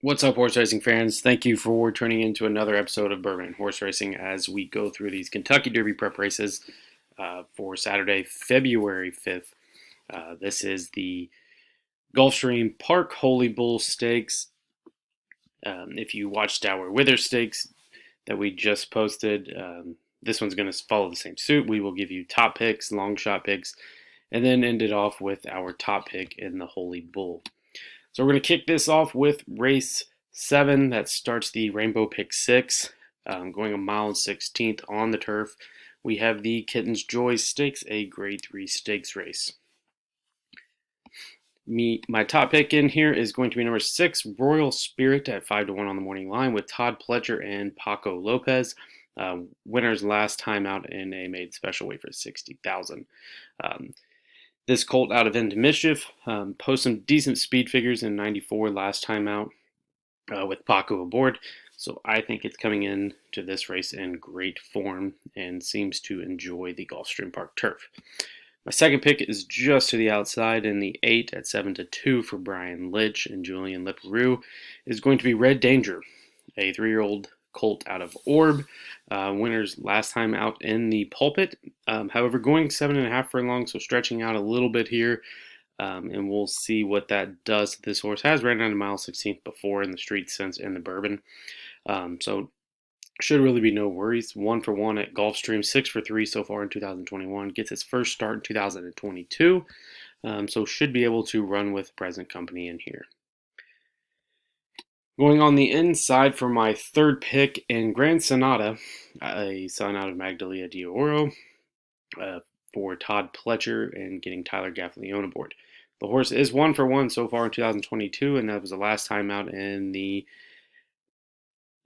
What's up, horse racing fans? Thank you for tuning in to another episode of Bourbon and Horse Racing as we go through these Kentucky Derby prep races for Saturday, February 5th. This is the Gulfstream Park Holy Bull Stakes. If you watched our Wither Stakes that we just posted, this one's going to follow the same suit. We will give you top picks, long shot picks, and then end it off with our top pick in the Holy Bull. So we're going to kick this off with race 7 that starts the Rainbow Pick 6, going a mile and 16th on the turf. We have the Kitten's Joy Stakes, a Grade 3 stakes race. My top pick in here is going to be number 6, Royal Spirit at 5-1 on the morning line with Todd Pletcher and Paco Lopez. Winners last time out in a made special weight for $60,000. This colt out of Into Mischief posts some decent speed figures in 94 last time out with Paco aboard. So I think it's coming in to this race in great form and seems to enjoy the Gulfstream Park turf. My second pick is just to the outside in the 8 at 7-2 for Brian Litch and Julian Leparoux is going to be Red Danger, a 3-year-old colt out of Orb. Winners last time out in the pulpit. However, going 7.5 furlongs, so stretching out a little bit here. And we'll see what that does. This horse has ran on a mile 16th before in the street since in the Bourbon. So should really be no worries. 1 for 1 at Gulfstream, 6 for 3 so far in 2021. Gets its first start in 2022. So should be able to run with present company in here. Going on the inside for my third pick in Grand Sonata, a son out of Magdalia D'Oro, for Todd Pletcher and getting Tyler Gaffalione aboard. The horse is 1 for 1 so far in 2022, and that was the last time out in the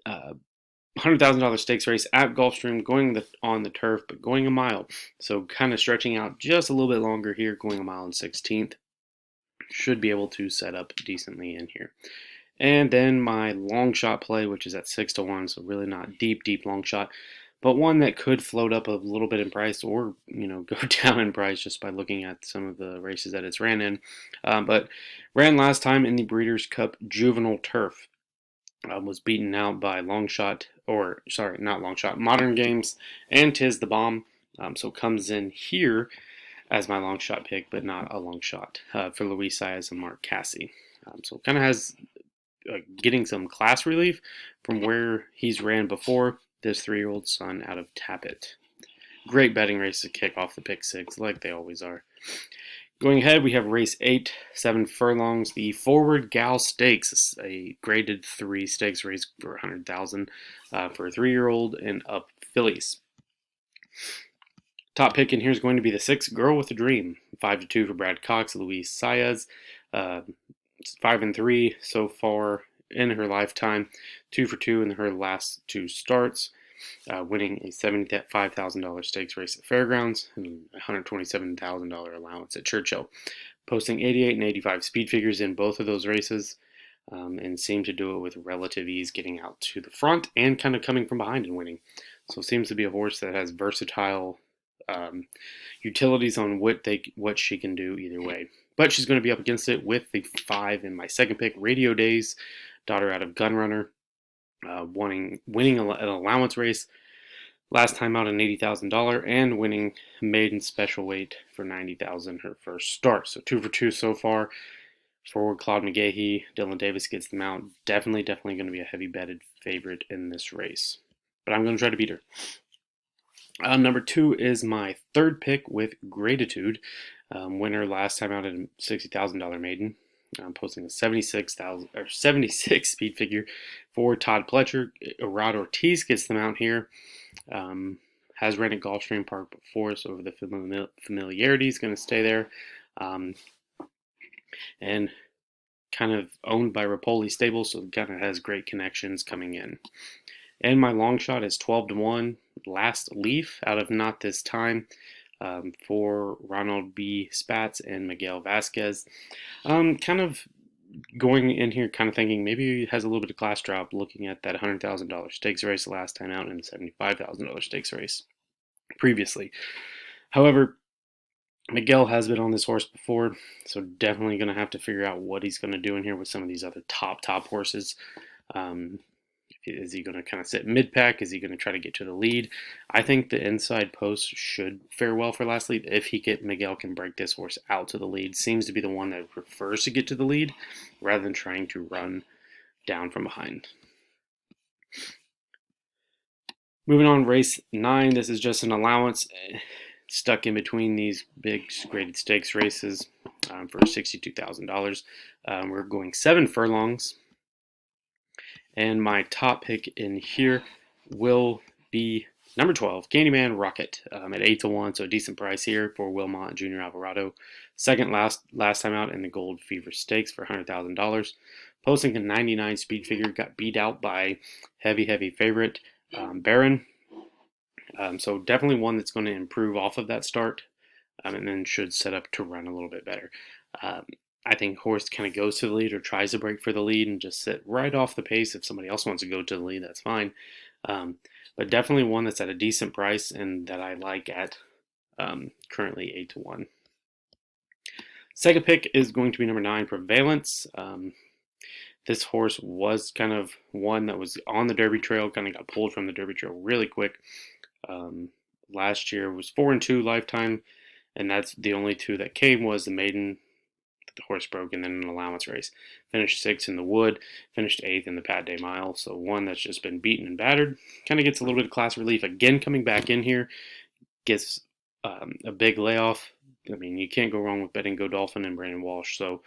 $100,000 stakes race at Gulfstream, going on the turf, but going a mile. So kind of stretching out just a little bit longer here, going a mile and 16th. Should be able to set up decently in here. And then my long shot play, which is at 6-1, so really not deep long shot, but one that could float up a little bit in price or, go down in price just by looking at some of the races that it's ran in. But ran last time in the Breeders' Cup Juvenile Turf. Was beaten out by Modern Games and Tiz the Bomb. So comes in here as my long shot pick, but not a long shot for Luis Saez and Mark Cassie. So kind of has getting some class relief from where he's ran before, this 3-year-old son out of Tappet. Great betting race to kick off the pick 6, like they always are. Going ahead, we have race 8, 7 furlongs, the Forward Gal Stakes, a graded 3 stakes race for $100,000 for a 3-year-old and up fillies. Top pick in here is going to be the 6, Girl with a Dream, 5-2 for Brad Cox, Luis Saez. 5-3 so far in her lifetime, 2 for 2 in her last 2 starts, winning a $75,000 stakes race at Fairgrounds and $127,000 allowance at Churchill, posting 88 and 85 speed figures in both of those races, and seemed to do it with relative ease, getting out to the front and kind of coming from behind and winning. So it seems to be a horse that has versatile utilities on what she can do either way. But she's going to be up against it with the 5 in my second pick, Radio Days, daughter out of Gunrunner, winning an allowance race last time out an $80,000 and winning maiden special weight for $90,000 her first start. So 2 for 2 so far for Claude McGahee. Dylan Davis gets them out. Definitely going to be a heavy betted favorite in this race. But I'm going to try to beat her. Number 2 is my third pick with Gratitude. Winner last time out at a $60,000 maiden. Posting a 76 speed figure for Todd Pletcher. Rod Ortiz gets them out here. Has ran at Gulfstream Park before, so the familiarity is going to stay there. And kind of owned by Rapoli Stable, so it kind of has great connections coming in. And my long shot is 12-1, Last Leaf out of Not This Time. For Ronald B. Spatz and Miguel Vasquez. Kind of going in here, kind of thinking maybe he has a little bit of class drop looking at that $100,000 stakes race last time out and a $75,000 stakes race previously. However, Miguel has been on this horse before, so definitely going to have to figure out what he's going to do in here with some of these other top horses. Um, is he going to kind of sit mid pack? Is he going to try to get to the lead? I think the inside post should fare well for last lead if Miguel can break this horse out to the lead. Seems to be the one that prefers to get to the lead rather than trying to run down from behind. Moving on, race 9. This is just an allowance stuck in between these big graded stakes races for $62,000. We're going 7 furlongs. And my top pick in here will be number 12, Candyman Rocket, at 8-1, so a decent price here for Wilmot Junior Alvarado. Second last time out in the Gold Fever Stakes for $100,000. Posting a 99 speed figure, got beat out by heavy favorite Baron. So definitely one that's going to improve off of that start, and then should set up to run a little bit better. Um, I think horse kind of goes to the lead or tries to break for the lead and just sit right off the pace. If somebody else wants to go to the lead, that's fine. But definitely one that's at a decent price and that I like at currently 8-1. Second pick is going to be number 9, Prevalence. This horse was kind of one that was on the Derby Trail, kind of got pulled from the Derby Trail really quick. Last year was 4-2 lifetime, and that's the only 2 that came was the maiden that the horse broke, and then an allowance race. Finished 6th in the Wood, finished 8th in the Pat Day Mile. So one that's just been beaten and battered. Kind of gets a little bit of class relief again coming back in here. Gets a big layoff. I mean, you can't go wrong with betting Godolphin and Brandon Walsh. So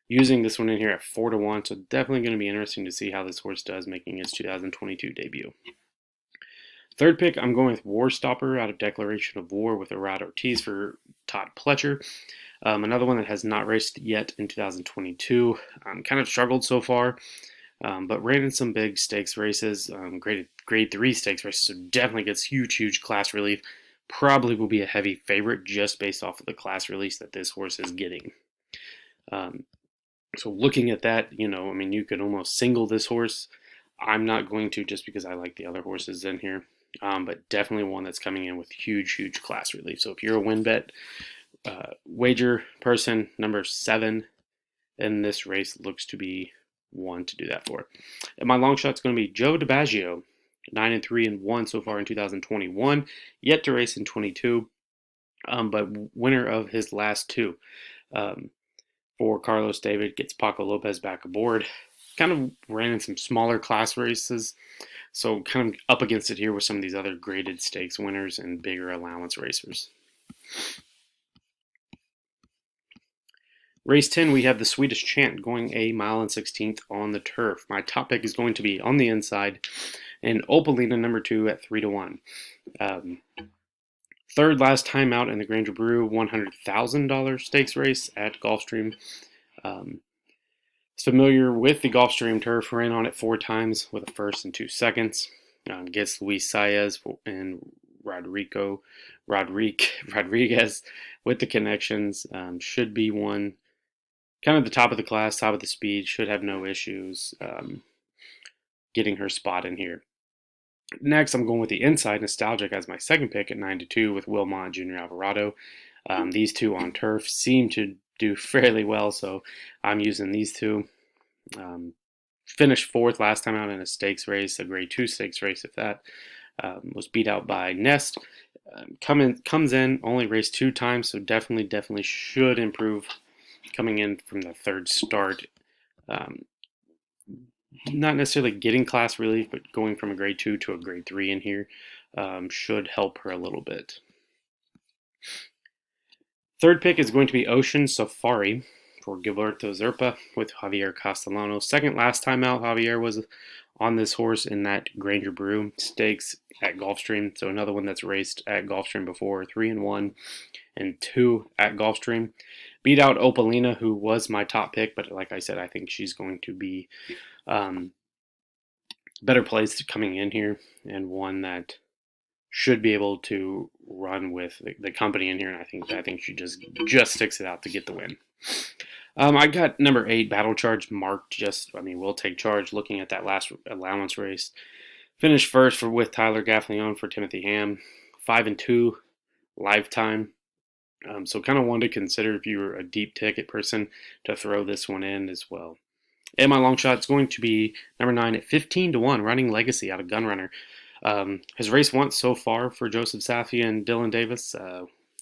using this one in here at 4-1. So definitely going to be interesting to see how this horse does making its 2022 debut. Third pick, I'm going with War Stopper out of Declaration of War with Arad Ortiz for Todd Pletcher. Another one that has not raced yet in 2022. Kind of struggled so far, but ran in some big stakes races, grade 3 stakes races, so definitely gets huge class relief. Probably will be a heavy favorite just based off of the class release that this horse is getting. So looking at that, I mean, you could almost single this horse. I'm not going to just because I like the other horses in here. But definitely one that's coming in with huge class relief. So if you're a win bet wager person, number 7 in this race looks to be one to do that for. And my long shot's going to be Joe DiBaggio, 9-3-1 so far in 2021, yet to race in 22, but winner of his last 2. For Carlos David, gets Paco Lopez back aboard. Kind of ran in some smaller class races. So kind of up against it here with some of these other graded stakes winners and bigger allowance racers. Race 10, we have the Swedish Chant going a 1.16 on the turf. My top pick is going to be on the inside, and Opalina number 2 at 3-1. Third last time out in the Granger Brew $100,000 stakes race at Gulfstream. Familiar with the Gulfstream turf, ran on it 4 times with a first and 2 seconds. Gets Luis Saez and Rodriguez with the connections. Should be one kind of the top of the class, top of the speed. Should have no issues getting her spot in here. Next, I'm going with the inside Nostalgic as my second pick at 9-2 with Wilmot Junior Alvarado. These 2 on turf seem to do fairly well, so I'm using these 2. Finished 4th last time out in a stakes race, a grade 2 stakes race, if that. Was beat out by Nest. Comes in, only raced 2 times, so definitely should improve coming in from the 3rd start. Not necessarily getting class relief, but going from a grade 2 to a grade 3 in here should help her a little bit. Third pick is going to be Ocean Safari for Gilberto Zerpa with Javier Castellano. Second last time out, Javier was on this horse in that Granger Brew Stakes at Gulfstream. So another one that's raced at Gulfstream before, 3-1 and 2 at Gulfstream. Beat out Opalina, who was my top pick, but like I said, I think she's going to be better placed coming in here, and one that should be able to run with the company in here, and I think she just sticks it out to get the win. I got number 8, Battle Charge, marked we'll take charge looking at that last allowance race. Finished first with Tyler Gaffleon for Timothy Ham. 5-2 lifetime. So kind of wanted to consider if you were a deep ticket person to throw this one in as well. And my long shot is going to be number 9 at 15 to 1, Running Legacy out of Gunrunner. His race once so far for Joseph Safi and Dylan Davis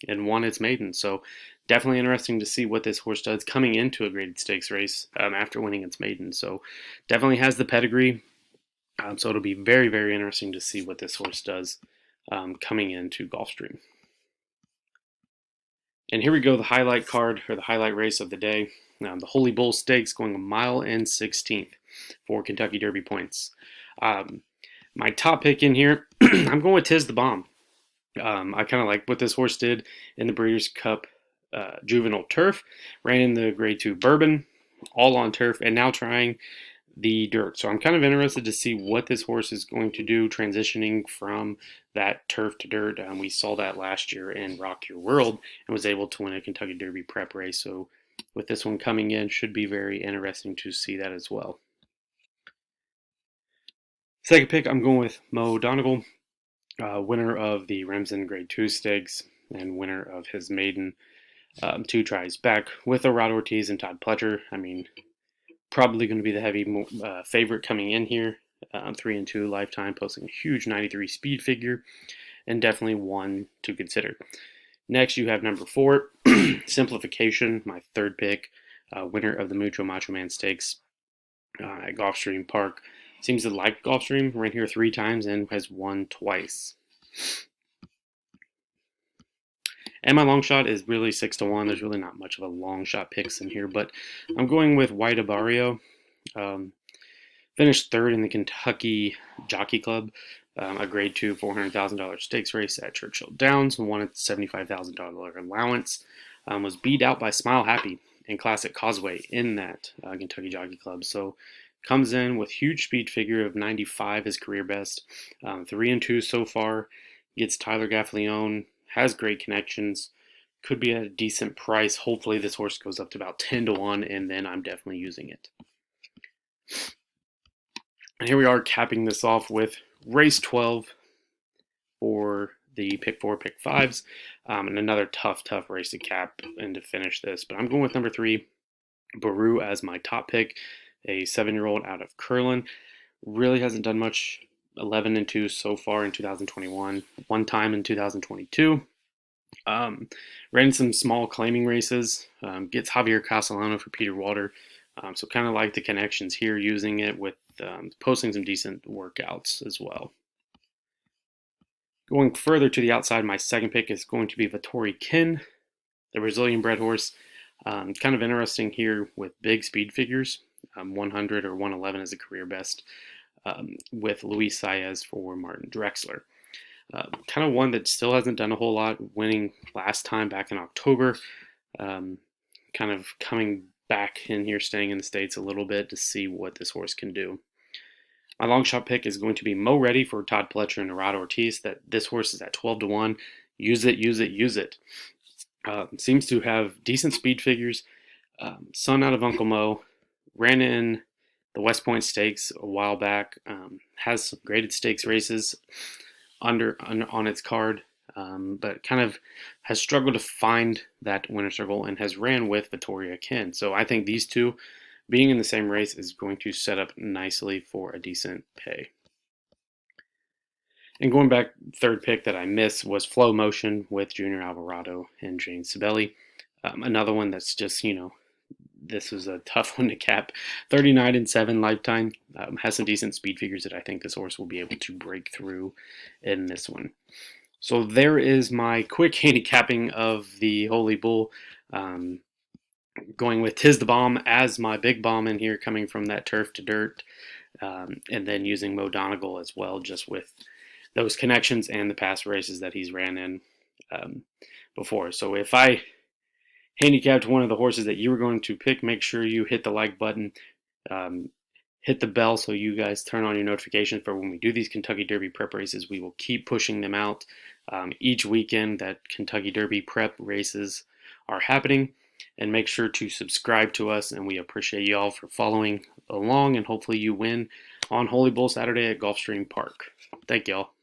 and won its maiden. So definitely interesting to see what this horse does coming into a graded stakes race after winning its maiden. So definitely has the pedigree. So it'll be very, very interesting to see what this horse does coming into Gulfstream. And here we go, the highlight card, or the highlight race of the day. The Holy Bull Stakes going a mile and 16th for Kentucky Derby points. My top pick in here, I'm going with Tiz the Bomb. I kind of like what this horse did in the Breeders' Cup Juvenile Turf. Ran in the Grade 2 Bourbon, all on turf, and now trying the dirt. So I'm kind of interested to see what this horse is going to do transitioning from that turf to dirt. We saw that last year in Rock Your World and was able to win a Kentucky Derby prep race. So with this one coming in, should be very interesting to see that as well. Second pick, I'm going with Mo Donegal, winner of the Remsen Grade 2 Stakes and winner of his maiden 2 tries back with Rod Ortiz and Todd Pletcher. I mean, probably going to be the heavy favorite coming in here. 3-2 lifetime, posting a huge 93 speed figure, and definitely one to consider. Next, you have number 4, Simplification, my third pick, winner of the Mucho Macho Man Stakes at Gulfstream Park. Seems to like Gulfstream, ran here 3 times and has won twice. And my long shot is really 6-1. There's really not much of a long shot picks in here, but I'm going with White Abario. Finished third in the Kentucky Jockey Club, a Grade 2 $400,000 stakes race at Churchill Downs, and won a $75,000 allowance. Was beat out by Smile Happy and Classic Causeway in that Kentucky Jockey Club. So comes in with huge speed figure of 95, his career best. 3-2 so far. Gets Tyler Gaffalione, has great connections. Could be at a decent price. Hopefully this horse goes up to about 10-1, and then I'm definitely using it. And here we are capping this off with race 12 for the pick 4, pick 5s, and another tough race to cap and to finish this. But I'm going with number 3, Baru, as my top pick, a 7-year-old out of Curlin. Really hasn't done much. 11-2 so far in 2021. One time in 2022. Ran some small claiming races. Gets Javier Castellano for Peter Walter. So kind of like the connections here, using it with posting some decent workouts as well. Going further to the outside, my second pick is going to be Vittori Kin, the Brazilian bred horse. Kind of interesting here with big speed figures. 100 or 111 is a career best, with Luis Saez for Martin Drexler. Kind of one that still hasn't done a whole lot, winning last time back in October. Kind of coming back in here, staying in the States a little bit to see what this horse can do. My long shot pick is going to be Mo Ready for Todd Pletcher and Rod Ortiz. That this horse is at 12-1. Use it, use it, use it. Seems to have decent speed figures. Son out of Uncle Mo. Ran in the West Point Stakes a while back. Has some graded stakes races on its card, but kind of has struggled to find that winner circle and has ran with Vittoria Kin. So I think these two being in the same race is going to set up nicely for a decent pay. And going back, third pick that I missed was Flow Motion with Junior Alvarado and James Sibeli. Another one that's just, this was a tough one to cap. 39-7 lifetime. Has some decent speed figures that I think this horse will be able to break through in this one. So there is my quick handicapping of the Holy Bull. Going with Tiz the Bomb as my big bomb in here, coming from that turf to dirt. And then using Mo Donegal as well, just with those connections and the past races that he's ran in before. So if I handicapped one of the horses that you were going to pick, make sure you hit the like button, hit the bell so you guys turn on your notifications for when we do these Kentucky Derby prep races. We will keep pushing them out each weekend that Kentucky Derby prep races are happening. And make sure to subscribe to us, and we appreciate you all for following along, and hopefully you win on Holy Bull Saturday at Gulfstream Park. Thank y'all.